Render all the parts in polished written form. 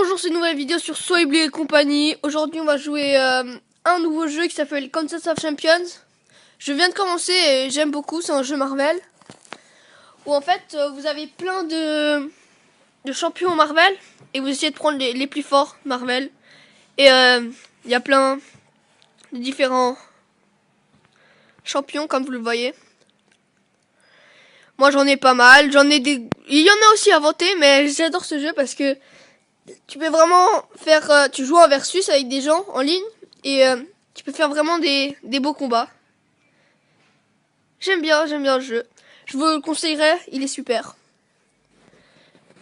Bonjour, c'est une nouvelle vidéo sur Soyblé et compagnie. Aujourd'hui, on va jouer un nouveau jeu qui s'appelle Contest of Champions. Je viens de commencer et j'aime beaucoup, c'est un jeu Marvel. Où en fait, vous avez plein de champions Marvel et vous essayez de prendre les plus forts Marvel. Et il y a plein de différents champions, comme vous le voyez. Moi, j'en ai pas mal. Il y en a aussi inventés, mais j'adore ce jeu parce que tu peux vraiment faire... tu joues en versus avec des gens en ligne et tu peux faire vraiment des beaux combats. J'aime bien le jeu. Je vous le conseillerais, il est super.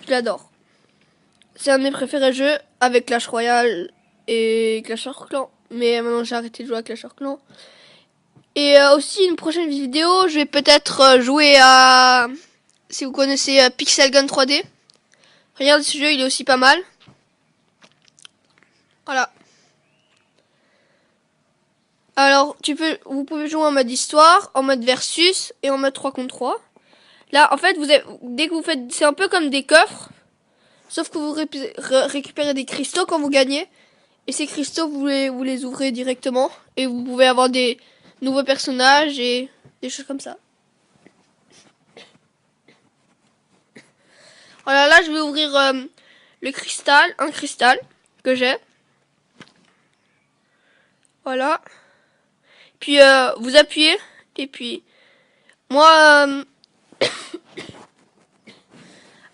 Je l'adore. C'est un de mes préférés jeux avec Clash Royale et Clash of Clans. Mais maintenant j'ai arrêté de jouer à Clash of Clans. Et aussi une prochaine vidéo, je vais peut-être jouer à... Si vous connaissez Pixel Gun 3D. Regardez ce jeu, il est aussi pas mal. Voilà. Alors, vous pouvez jouer en mode histoire, en mode versus et en mode 3 contre 3. Là, en fait, dès que vous faites, c'est un peu comme des coffres, sauf que vous récupérez des cristaux quand vous gagnez. Et ces cristaux, vous les ouvrez directement et vous pouvez avoir des nouveaux personnages et des choses comme ça. Voilà, là, je vais ouvrir un cristal que j'ai. Voilà. Puis vous appuyez et puis moi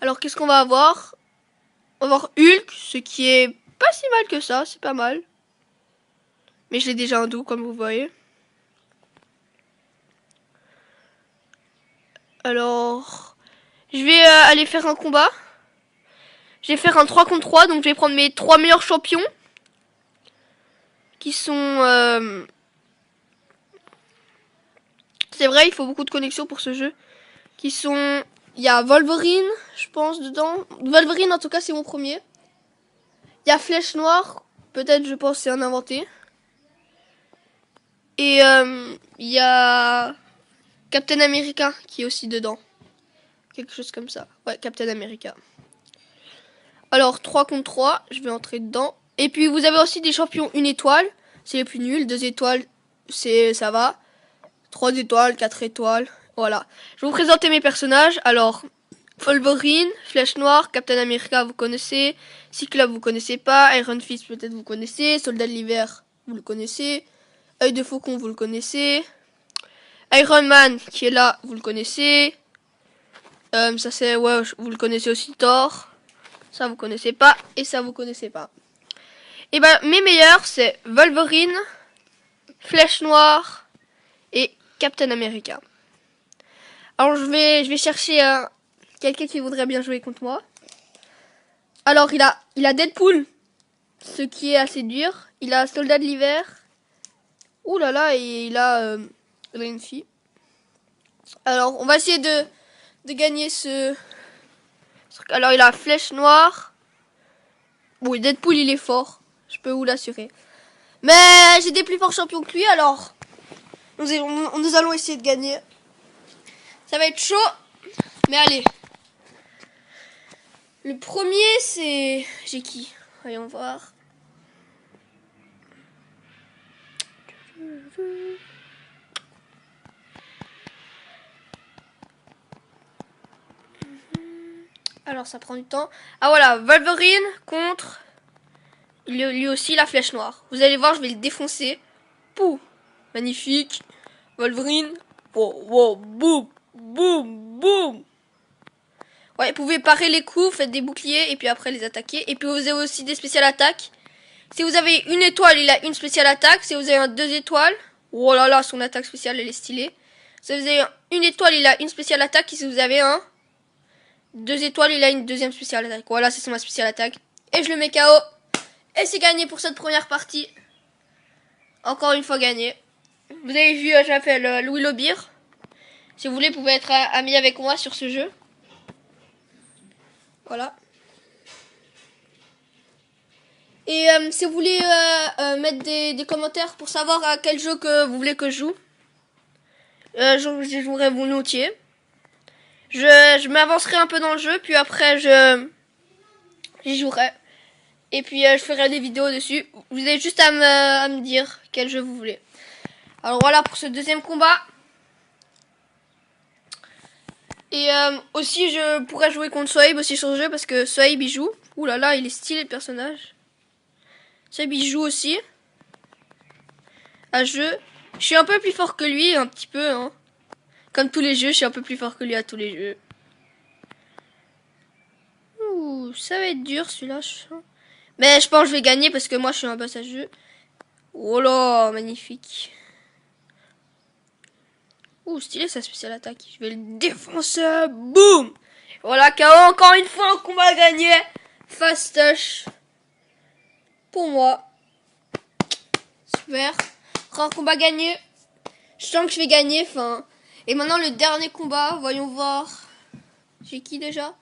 alors qu'est-ce qu'on va avoir? On va avoir Hulk, ce qui est pas si mal que ça, c'est pas mal. Mais je l'ai déjà un doux comme vous voyez. Alors je vais aller faire un combat. Je vais faire un 3 contre 3, donc je vais prendre mes 3 meilleurs champions qui sont c'est vrai, il faut beaucoup de connexion pour ce jeu. Qui sont... Il y a Wolverine, je pense, dedans. Wolverine, en tout cas, c'est mon premier. Il y a Flèche Noire. Peut-être, je pense, c'est un inventé. Et il y a Captain America qui est aussi dedans. Quelque chose comme ça. Ouais, Captain America. Alors, 3 contre 3, je vais entrer dedans. Et puis, vous avez aussi des champions 1 étoile. C'est les plus nuls. 2 étoiles, ça va. 3 étoiles, 4 étoiles. Voilà. Je vais vous présenter mes personnages. Alors, Wolverine, Flèche Noire, Captain America, vous connaissez. Cyclope, vous connaissez pas. Iron Fist, peut-être vous connaissez. Soldat de l'hiver, vous le connaissez. Œil de Faucon, vous le connaissez. Iron Man, qui est là, vous le connaissez. Ça c'est, ouais, vous le connaissez aussi. Thor, ça vous connaissez pas. Et ça vous connaissez pas. Et ben, mes meilleurs, c'est Wolverine, Flèche Noire et Captain America. Alors je vais chercher quelqu'un qui voudrait bien jouer contre moi. Alors il a Deadpool, ce qui est assez dur. Il a Soldat de l'hiver. Ouh là là, et il a une fille. Alors on va essayer de gagner ce truc. Alors il a Flèche Noire. Oui, Deadpool il est fort, je peux vous l'assurer. Mais j'ai des plus forts champions que lui, alors nous allons essayer de gagner. Ça va être chaud, mais allez. Le premier, c'est... J'ai qui? Voyons voir. Alors, ça prend du temps. Ah voilà, Wolverine contre... Lui aussi, la Flèche Noire. Vous allez voir, je vais le défoncer. Pouh. Magnifique. Wolverine. Wow, wow, boum, boum, boum. Ouais, vous pouvez parer les coups, faites des boucliers et puis après les attaquer. Et puis vous avez aussi des spéciales attaques. Si vous avez une étoile, il a une spéciale attaque. Si vous avez un 2 étoiles, oh là là, son attaque spéciale, elle est stylée. Si vous avez une étoile, il a une spéciale attaque. Et si vous avez un 2 étoiles, il a une deuxième spéciale attaque. Voilà, c'est son spéciale attaque. Et je le mets KO. Et c'est gagné pour cette première partie. Encore une fois gagné. Vous avez vu, j'appelle Louis Lobir. Si vous voulez, vous pouvez être ami avec moi sur ce jeu. Voilà. Et si vous voulez mettre des commentaires pour savoir à quel jeu que vous voulez que je joue, je jouerai volontiers. Je m'avancerai un peu dans le jeu, puis après j'y jouerai. Et puis je ferai des vidéos dessus. Vous avez juste à me dire quel jeu vous voulez. Alors voilà pour ce deuxième combat. Et aussi je pourrais jouer contre Soaib aussi sur ce jeu parce que Soaib il joue. Ouh là là, il est stylé le personnage. Soaib il joue aussi à jeu. Je suis un peu plus fort que lui, un petit peu. Hein. Comme tous les jeux, je suis un peu plus fort que lui à tous les jeux. Ouh, ça va être dur celui-là. Mais je pense que je vais gagner parce que moi je suis un boss à jeu. Oh là, magnifique. Ouh, stylé sa spéciale attaque. Je vais le défoncer. Boum. Voilà, KO, encore une fois, un combat gagné. Fastoche. Pour moi. Super. Encore un combat gagné. Je sens que je vais gagner. Enfin. Et maintenant, le dernier combat. Voyons voir. J'ai qui déjà?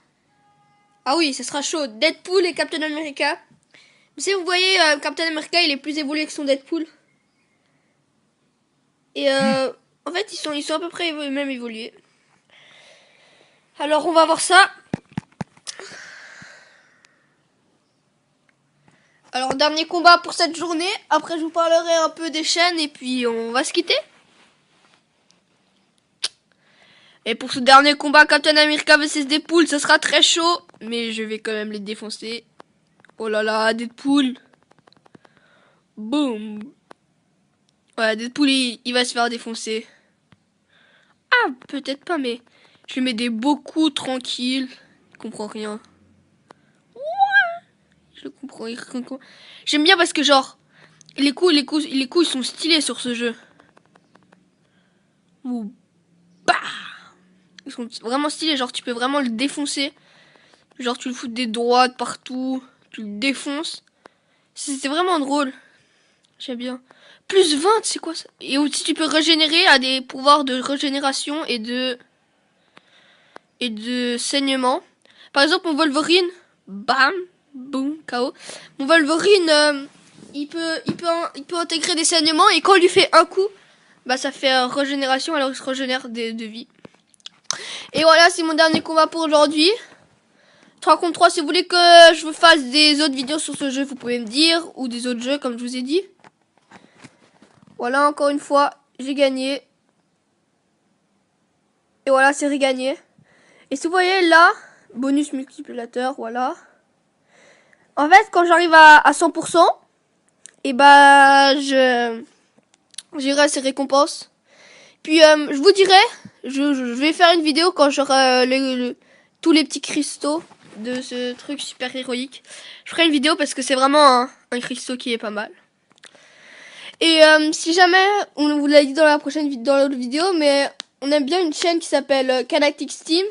Ah oui, ça sera chaud. Deadpool et Captain America. Mais si vous voyez, Captain America, il est plus évolué que son Deadpool. Et en fait, ils sont à peu près même évolués. Alors, on va voir ça. Alors, dernier combat pour cette journée. Après, je vous parlerai un peu des chaînes et puis on va se quitter. Et pour ce dernier combat, Captain America vs Deadpool, ça sera très chaud. Mais je vais quand même les défoncer. Oh là là, Deadpool. Boum. Ouais, Deadpool, il va se faire défoncer. Ah, peut-être pas, mais je lui mets des beaux coups tranquilles. Il comprend rien. Je comprends. J'aime bien parce que genre, les coups, ils sont stylés sur ce jeu. Ouh. Bah. Ils sont vraiment stylés, genre tu peux vraiment le défoncer. Genre tu le fous des droites partout, tu le défonces. C'est vraiment drôle. J'aime bien. Plus 20, c'est quoi ça? Et aussi tu peux régénérer à des pouvoirs de régénération et de saignement. Par exemple mon Wolverine, bam, boum, KO. Mon Wolverine, il peut intégrer des saignements et quand on lui fait un coup, bah ça fait régénération, alors il se régénère de vie. Et voilà, c'est mon dernier combat pour aujourd'hui. 3 contre 3, si vous voulez que je vous fasse des autres vidéos sur ce jeu, vous pouvez me dire. Ou des autres jeux, comme je vous ai dit. Voilà, encore une fois, j'ai gagné. Et voilà, c'est regagné. Et si vous voyez là, bonus multiplicateur, voilà. En fait, quand j'arrive à 100%, et bah, j'irai à ces récompenses. Puis, je vous dirai, je vais faire une vidéo quand j'aurai tous les petits cristaux de ce truc super héroïque. Je ferai une vidéo parce que c'est vraiment un cristaux qui est pas mal. Et si jamais, on vous l'a dit dans l'autre vidéo, mais on aime bien une chaîne qui s'appelle Galactic Team.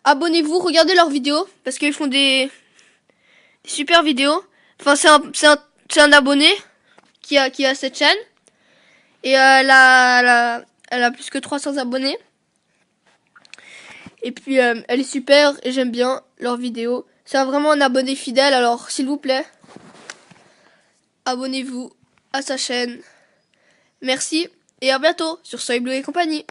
Abonnez-vous, regardez leurs vidéos parce qu'ils font des super vidéos. Enfin, c'est un abonné qui a cette chaîne et elle a plus que 300 abonnés. Et puis elle est super et j'aime bien leurs vidéos. C'est vraiment un abonné fidèle, alors s'il vous plaît, abonnez-vous à sa chaîne. Merci et à bientôt sur Soy Blue et compagnie.